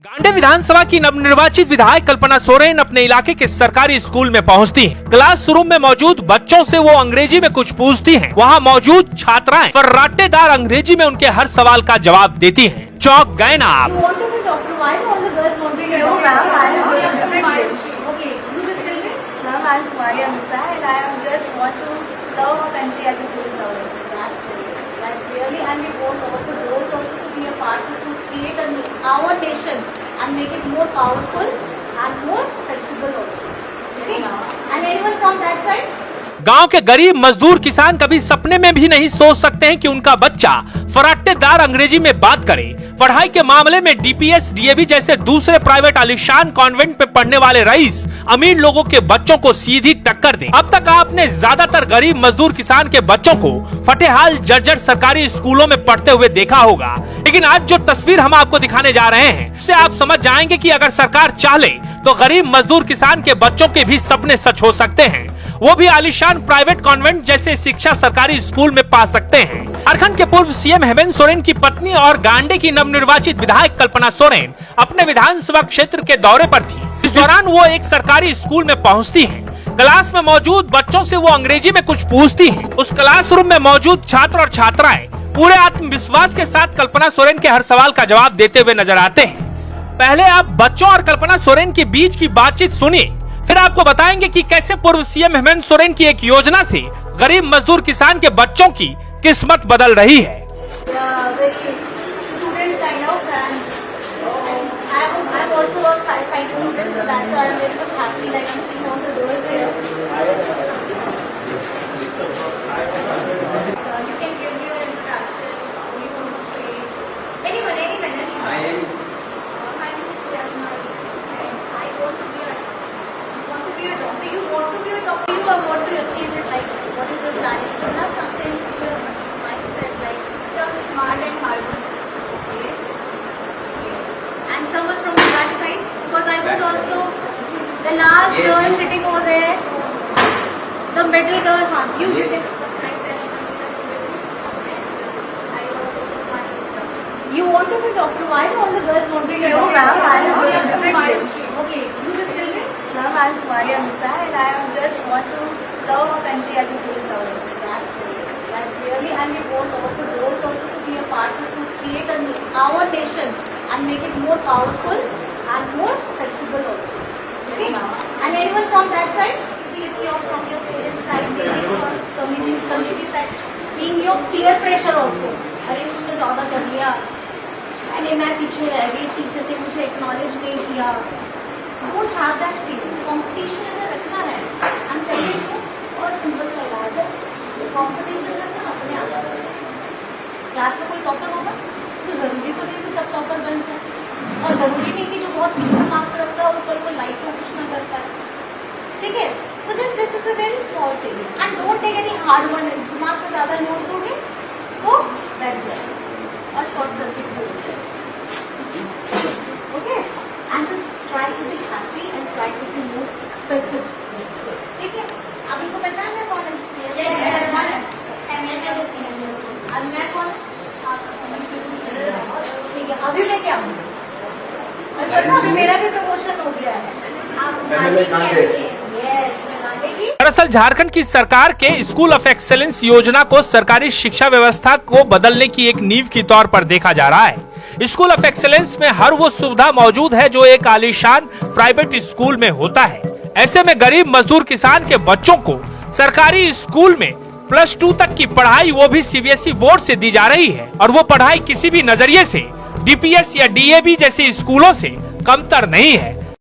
गांडे विधानसभा की नवनिर्वाचित विधायक कल्पना सोरेन अपने इलाके के सरकारी स्कूल में पहुंचती हैं। क्लासरूम में मौजूद बच्चों से वो अंग्रेजी में कुछ पूछती हैं। वहां मौजूद छात्राएं फर्राटेदार अंग्रेजी में उनके हर सवाल का जवाब देती हैं। चौंक गए ना आप। Our nation and make it more powerful and more flexible also. Okay? And anyone from that side? गांव के गरीब मजदूर किसान कभी सपने में भी नहीं सोच सकते हैं कि उनका बच्चा फराटेदार अंग्रेजी में बात करे। पढ़ाई के मामले में डीपीएस, डीएवी जैसे दूसरे प्राइवेट आलीशान कॉन्वेंट में पढ़ने वाले रईस अमीर लोगों के बच्चों को सीधी टक्कर दे। अब तक आपने ज्यादातर गरीब मजदूर किसान के बच्चों को फटेहाल जर्जर सरकारी स्कूलों में पढ़ते हुए देखा होगा, लेकिन आज जो तस्वीर हम आपको दिखाने जा रहे हैं उससे आप समझ जाएंगे कि अगर सरकार चाहे तो गरीब मजदूर किसान के बच्चों के भी सपने सच हो सकते हैं। वो भी आलीशान प्राइवेट कॉन्वेंट जैसे शिक्षा सरकारी स्कूल में पा सकते हैं। झारखंड के पूर्व सीएम हेमंत सोरेन की पत्नी और गांडे की नवनिर्वाचित विधायक कल्पना सोरेन अपने विधानसभा क्षेत्र के दौरे पर थी। इस दौरान वो एक सरकारी स्कूल में पहुंचती हैं। क्लास में मौजूद बच्चों से वो अंग्रेजी में कुछ पूछती हैं। उस क्लासरूम में मौजूद छात्र और छात्राएं पूरे आत्मविश्वास के साथ कल्पना सोरेन के हर सवाल का जवाब देते हुए नजर आते हैं। पहले आप बच्चों और कल्पना सोरेन के बीच की बातचीत सुनिए, फिर आपको बताएंगे कि कैसे पूर्व सीएम हेमंत सोरेन की एक योजना से गरीब मजदूर किसान के बच्चों की किस्मत बदल रही है। The last girl sitting over there, the middle girl, you. You want to be doctor? Why all the girls want to be a doctor? Okay, you just tell me. Ma'am, I'm Maria Misa and I just want to serve our country as a civil servant. That's really, and we want all the girls also to be a part of to create our nation and make it more powerful and more flexible also. Okay? And anyone from that side? Please, you're from your parents' side, maybe from community side, being your peer pressure also. अरे उसने ज़्यादा कर लिया, अरे मैं पीछे रह गई, टीचर ने मुझे एक्नॉलेज नहीं किया। Don't have that feeling. Competition में रखना है। I'm telling you, और सिंपल सा इलाज है। Competition रखना अपने आप से। क्लास में कोई टॉपर होगा, तो जरूरी तो नहीं कि सब टॉपर बन जाए। और जरूरी नहीं कि जो बहुत नीचे मार्क्स रखता है ऊपर कोई लाइफ में कुछ ना कर पाए। ठीक है? So just this is a very small thing and don't take any hard one. दिमाग पे ज्यादा लोड दोगे तो बैठ जाए और शॉर्ट सर्किट हो जाए। Okay? And just try to be happy and try to be more expressive. ठीक है? आप इनको पहचान है कौन है? और मैं कौन? ठीक है, अभी मैं क्या हूँ? अभी मेरा भी प्रमोशन हो गया है। दरअसल झारखंड की सरकार के स्कूल ऑफ एक्सेलेंस योजना को सरकारी शिक्षा व्यवस्था को बदलने की एक नींव के तौर पर देखा जा रहा है। स्कूल ऑफ एक्सेलेंस में हर वो सुविधा मौजूद है जो एक आलीशान प्राइवेट स्कूल में होता है। ऐसे में गरीब मजदूर किसान के बच्चों को सरकारी स्कूल में +2 तक की पढ़ाई वो भी सीबीएसई बोर्ड से दी जा रही है और वो पढ़ाई किसी भी नजरिए से डीपीएस या डीएवी जैसे स्कूलों से कमतर नहीं है।